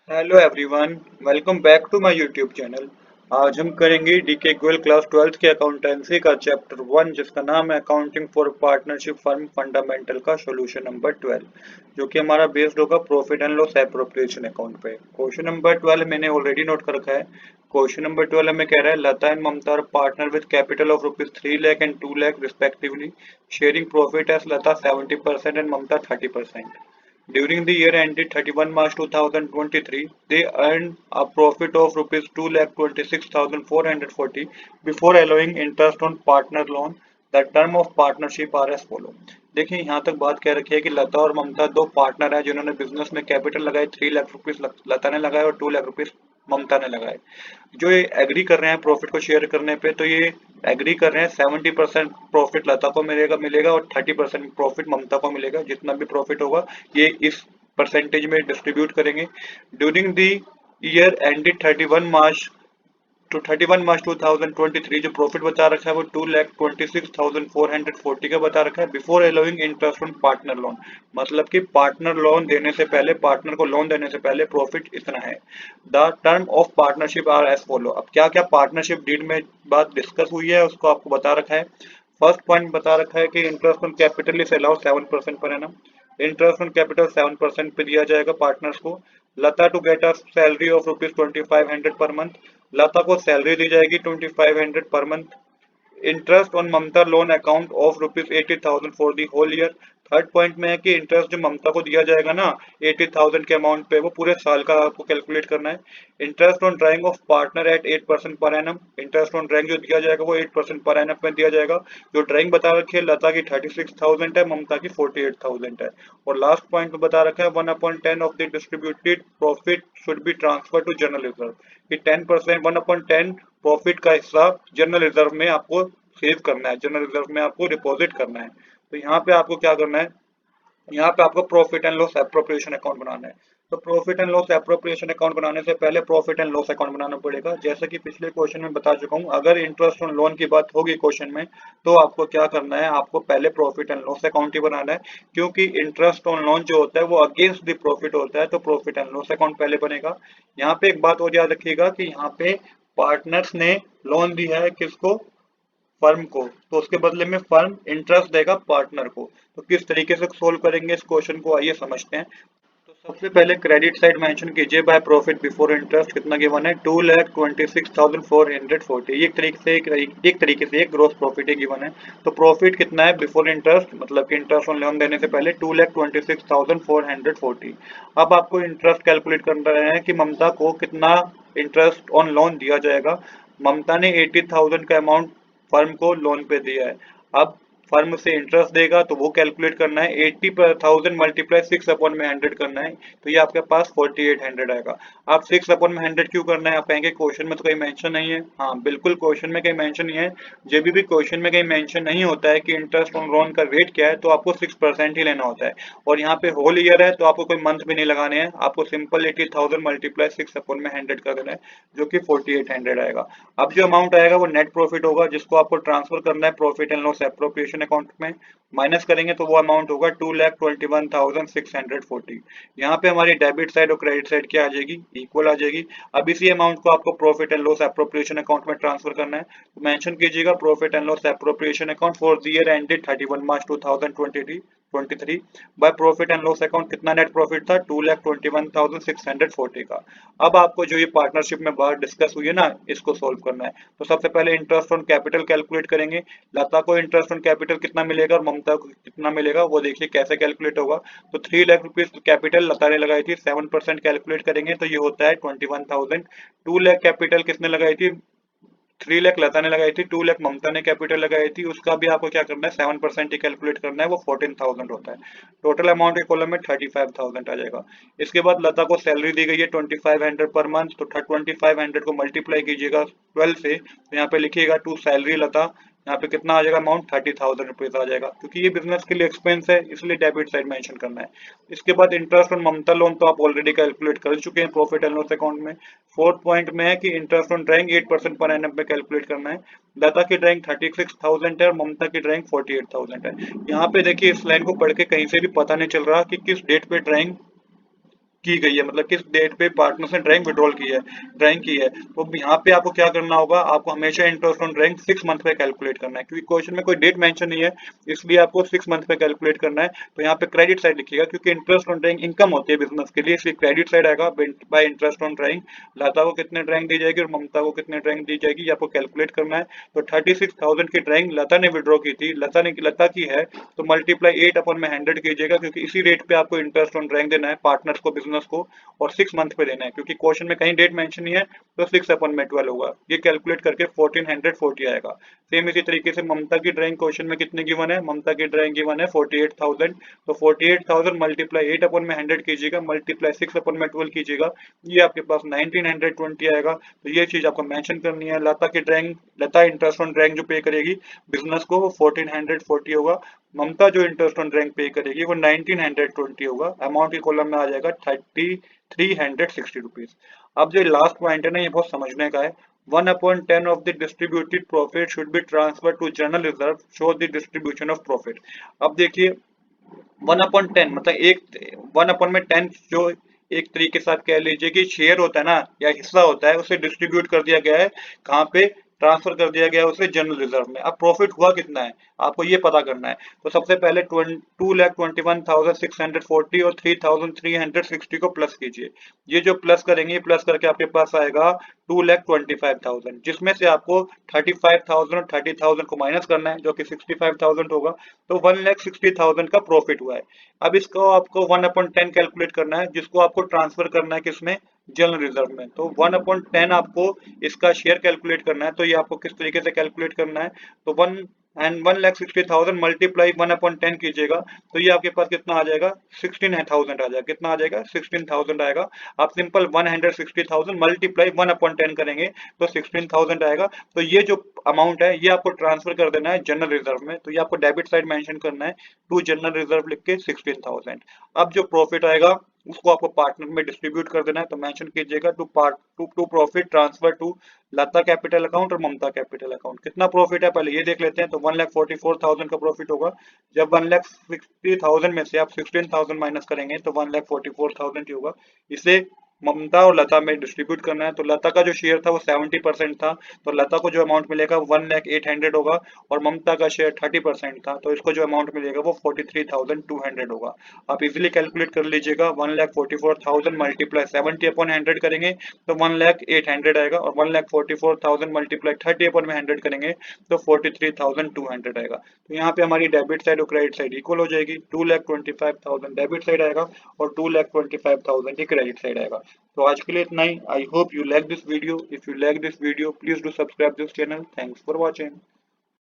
Hello everyone, welcome back to my YouTube channel. आज हम करेंगे डीके गोयल क्लास 12th के अकाउंटेंसी का चैप्टर 1 जिसका नाम है accounting for partnership firm fundamental का सॉल्यूशन नंबर 12, जो कि हमारा बेस्ड होगा profit and loss appropriation account पे। क्वेश्चन नंबर 12 मैंने ऑलरेडी नोट कर रखा है। क्वेश्चन नंबर 12 हमें कह रहा है Lata and Mamata are partner with capital of rupees 3 lakh and 2 lakh respectively, sharing profit as Lata 70% and Mamata 30%। During the year ended 31 March 2023, they earned a profit of rupees 2,26,440 before allowing interest on partner loan. The term of partnership are as follow. देखिए यहाँ तक बात कह रखी है कि लता और ममता दो पार्टनर हैं जिन्होंने बिजनेस में कैपिटल लगाए 3 लाख रुपीज लता ने लगाए और 2 लाख रुपीज ममता ने लगाए। जो ये एग्री कर रहे हैं प्रॉफिट को शेयर करने पे, तो ये एग्री कर रहे हैं 70% प्रॉफिट लता को मिलेगा और 30% प्रॉफिट ममता को मिलेगा। जितना भी प्रॉफिट होगा ये इस परसेंटेज में डिस्ट्रीब्यूट करेंगे। ड्यूरिंग द ईयर एंडेड 31 मार्च 2023 जो प्रॉफिट बता रखा है वो 2,26,440 का बता रखा है before allowing interest on partner loan. मतलब कि पार्टनर लोन देने से पहले, पार्टनर को लोन देने से पहले प्रॉफिट इतना है। The term of partnership are as follow. अब क्या क्या पार्टनरशिप डीड में बात डिस्कस हुई है उसको आपको बता रखा है। फर्स्ट पॉइंट बता रखा है कि interest on capital is allowed 7% per annum. Interest on capital 7% पे दिया जाएगा पार्टनर्स को। Lata to get a salary of rupees 2500 per month. लता को सैलरी दी जाएगी 2500 per month. Interest on Mamta loan account of rupees 80,000 for the whole year. Third point में है कि interest जो ममता को दिया जाएगा ना 80,000 के अमाउंट पे, वो पूरे साल का आपको कैलकुलेट करना है। Interest on drying of partner eight 8% per annum. Interest on drawing जो दिया जाएगा वो 8% पर एनम में दिया जाएगा। जो ड्राइंग बता रखी है लता की 36,000 है, ममता की 48,000 है। और लास्ट पॉइंट में बता रखा है 1/10 of the distributed profit should be transfer to general reserve. कि 10%, 1/10 प्रॉफिट का हिस्सा जनरल रिजर्व में आपको सेव करना है, जनरल रिजर्व में आपको डिपॉजिट करना है। तो यहाँ पे आपको क्या करना है, यहाँ पे आपको profit and loss appropriation account बनाना है। तो profit and loss appropriation account बनाने से पहले प्रॉफिट एंड लॉस अकाउंट बनाना पड़ेगा। जैसे कि पिछले क्वेश्चन में बता चुका हूँ, अगर इंटरेस्ट ऑन लोन की बात होगी क्वेश्चन में, तो आपको क्या करना है, आपको पहले प्रॉफिट एंड लॉस अकाउंट ही बनाना है। क्योंकि इंटरेस्ट ऑन लोन जो होता है वो अगेंस्ट द प्रॉफिट होता है, तो प्रॉफिट एंड लॉस अकाउंट पहले बनेगा। यहाँ पे एक बात और याद रखिएगा कि यहाँ पे पार्टनर्स ने लोन दिया है किसको, फर्म को, तो उसके बदले में फर्म इंटरेस्ट देगा पार्टनर को। तो किस तरीके से सोल्व करेंगे इस क्वेश्चन को, आइए समझते हैं। तो सबसे पहले क्रेडिट साइड मेंशन कीजिए बाय प्रॉफिट बिफोर इंटरेस्ट कितना गिवन है, 2,26,440। एक तरीके से एक ग्रोस प्रॉफिट ही गिवन है। तो प्रॉफिट कितना है बिफोर इंटरेस्ट, मतलब कि इंटरेस्ट ऑन लोन देने से पहले 2,26,440। अब आपको इंटरेस्ट कैलकुलेट करना है कि ममता को कितना इंटरेस्ट ऑन लोन दिया जाएगा। ममता ने 80,000 का अमाउंट फर्म को लोन पे दिया है। अब फर्म से इंटरेस्ट देगा तो वो कैलकुलेट करना है, 80,000 मल्टीप्लाई 6/100 करना है। तो ये आपके पास 4800 आएगा। आप 6/100 क्यों करना है, आप कहेंगे क्वेश्चन में तो कहीं मेंशन नहीं है। हाँ बिल्कुल, क्वेश्चन में कहीं मेंशन नहीं है। जब भी क्वेश्चन में कहीं मेंशन नहीं होता है कि इंटरेस्ट ऑन लोन का रेट क्या है, तो आपको 6% ही लेना होता है। और यहाँ पे होल ईयर है तो आपको कोई मंथ भी नहीं लगाने हैं, आपको सिंपल 80,000 मल्टीप्लाई 6/100 कर देना है, जो कि 4800 आएगा। अब जो अमाउंट आएगा वो नेट प्रॉफिट होगा, जिसको आपको ट्रांसफर करना है profit and loss appropriation account में। माइनस करेंगे तो वो अमाउंट होगा 2,21,640। यहाँ पे हमारी डेबिट साइड और क्रेडिट साइड क्या आ जाएगी, इक्वल आ जाएगी। अब इसी अमाउंट को आपको profit and loss appropriation account में ट्रांसफर करना है। तो मेंशन कीजिएगा profit and loss appropriation account for the year ended 31 March 2023 by profit and loss account. कितना नेट प्रॉफिट था, 2,21,640 का। अब आपको जो ये पार्टनरशिप में बात डिस्कस हुई है ना, इसको सोल्व करना है। तो सबसे पहले इंटरेस्ट ऑन कैपिटल कैलकुलेट करेंगे। लता को इंटरेस्ट ऑन कैपिटल कितना मिलेगा और ममता को कितना मिलेगा, वो देखिए कैसे कैलकुलेट होगा। तो 3 लाख रुपीज कैपिटल लता ने लगाई थी, 7% कैलकुलेट करेंगे तो ये होता है 21,000। 2 लाख कैपिटल किसने लगाई थी, 3 लाख लता ने लगाई थी, 2 लाख ममता ने कैपिटल लगाई थी, उसका भी आपको क्या करना है, 7% ही कैलकुलेट करना है, वो 14,000 होता है। टोटल अमाउंट के कॉलम में 35,000 आ जाएगा। इसके बाद लता को सैलरी दी गई है 2500 पर मंथ, तो 2500 को मल्टीप्लाई कीजिएगा 12 से, तो यहाँ पे लिखिएगा टू सैलरी लता। यहाँ पे कितना आ जाएगा अमाउंट, 30,000 रुपीज आ जाएगा, क्योंकि ये बिजनेस के लिए एक्सपेंस है इसलिए डेबिट साइड मेंशन करना है। इसके बाद इंटरेस्ट ऑन ममता लोन तो आप ऑलरेडी कैलकुलेट कर चुके हैं प्रॉफिट एंड लॉस अकाउंट में। फोर्थ पॉइंट में है कि interest on drawing 8% per annum पे कैलकुलेट करना है। लता की ड्राइंग 36,000 है और ममता की ड्राइंग 48,000 है। यहाँ पे देखिए इस लाइन को पढ़ के कहीं से भी पता नहीं चल रहा कि किस डेट पे ड्राइंग की गई है, मतलब किस डेट पे पार्टनर्स ने ड्राइंग विड्रॉल की है, ड्राइंग की है। तो यहाँ पे आपको क्या करना होगा, आपको हमेशा इंटरेस्ट ऑन ड्राइंग 6 मंथ पे कैलकुलेट करना है, क्योंकि क्वेश्चन में कोई डेट मेंशन नहीं है, इसलिए आपको 6 मंथ पे कैलकुलेट करना है। तो यहाँ पे क्रेडिट साइड लिखिएगा, क्योंकि इंटरेस्ट ऑन ड्राइंग इनकम होती है बिजनेस के लिए, इसलिए क्रेडिट साइड आएगा बाय इंटरेस्ट ऑन ड्राइंग। लता को कितने ड्राइंग दी जाएगी और ममता को कितने ड्राइंग दी जाएगी, ये आपको कैलकुलेट करना है। तो 36,000 की ड्राइंग लता ने विड्रॉ की थी, लता की है, तो मल्टीप्लाई 8/100 कीजिएगा, क्योंकि इसी रेट पे आपको इंटरेस्ट ऑन ड्राइंग देना है पार्टनर्स को, बिजनेस को, और 6 मंथ पे देना है, क्योंकि क्वेश्चन में कहीं डेट मेंशन नहीं है। तो 6/12 होगा, ये कैलकुलेट करके 1440 आएगा। सेम इसी तरीके से ममता की ड्राइंग क्वेश्चन में कितने गिवन है, ममता की ड्राइंग गिवन है 48,000। तो 48,000 मल्टीप्लाई 8/100 कीजिएगा, मल्टीप्लाई 6/12 कीजिएगा, ये आपके पास 1920 आएगा। तो ये चीज आपको मेंशन करनी है। लता की drawing, Lata interest on drawing जो पे करेगी बिजनेस को, वो 1440 होगा। ममता जो इंटरेस्ट ऑन ड्राइंग पे करेगी वो 1920 होगा। अमाउंट के कॉलम में आ जाएगा 3,360 रुपीज। अब जो लास्ट पॉइंट है ना, ये बहुत समझने का है। 1/10 of the distributed profit should be transferred to general reserve, show the distribution of profit। अब देखिए 1/10 मतलब एक 1/10 जो एक तरीके से आप कह लीजिए कि शेयर होता है ना, या हिस्सा होता है, उसे डिस्ट्रीब्यूट कर दिया गया है कहाँ पे, ट्रांसफर कर दिया गया है उसे जनरल रिजर्व में। अब प्रॉफिट हुआ कितना है आपको ये पता करना है। तो सबसे पहले 2,21,640 और 3,360 को प्लस कीजिए। ये जो प्लस करेंगे, प्लस करके आपके पास आएगा 2,25,000, जिसमें से आपको 35,000 और 30,000 को माइनस करना है, जो कि 65,000 होगा। तो 1,60,000 का प्रॉफिट हुआ है। अब इसको आपको 1/10 कैलकुलेट करना है, जिसको आपको ट्रांसफर करना है किसमें, जनरल रिजर्व में। तो 1/10 आपको इसका शेयर कैलकुलेट करना है। तो ये आपको किस तरीके से कैलकुलेट करना है, तो 1,60,000 मल्टीप्लाई 1/10 कीजिएगा, तो ये आपके पास कितना आ जाएगा, 16,000 आ जाएगा। कितना आ जाएगा, 16,000 आएगा। आप सिंपल 160,000 मल्टीप्लाई 1/10 करेंगे तो 16,000 आएगा। तो ये जो अमाउंट है, ये आपको ट्रांसफर कर देना है जनरल रिजर्व में। तो ये आपको डेबिट साइड मेंशन करना है, टू जनरल रिजर्व लिख के 16,000। अब जो प्रॉफिट आएगा उसको आपको पार्टनर में डिस्ट्रीब्यूट कर देना है। तो मेंशन कीजिएगा two profit transfer to Lata capital account और ममता कैपिटल अकाउंट। कितना प्रॉफिट है पहले ये देख लेते हैं। तो 1,44,000 का प्रॉफिट होगा। जब 1,60,000 में से आप 16,000 माइनस करेंगे तो 1,44,000 ही होगा। इसे ममता और लता में डिस्ट्रीब्यूट करना है। तो लता का जो शेयर था वो 70% था, तो लता को जो अमाउंट मिलेगा 1,08,000 होगा, और ममता का शेयर 30% था, तो इसको जो अमाउंट मिलेगा वो 43,200 होगा। आप इजीली कैलकुलेट कर लीजिएगा। 1,44,000 मल्टीप्लाई 70/100 करेंगे तो 1,08,000 आएगा, और 1,44,000 मल्टीप्लाई 30/100 करेंगे तो 43,200 आएगा। तो यहाँ पे हमारी डेबिट साइड और क्रेडिट साइड इक्वल हो जाएगी। 2,25,000 डेबिट साइड आएगा और 2,25,000 ही क्रेडिट साइड आएगा। तो आज के लिए इतना ही। I hope you like this video. If you like this video please do subscribe this channel. Thanks for watching.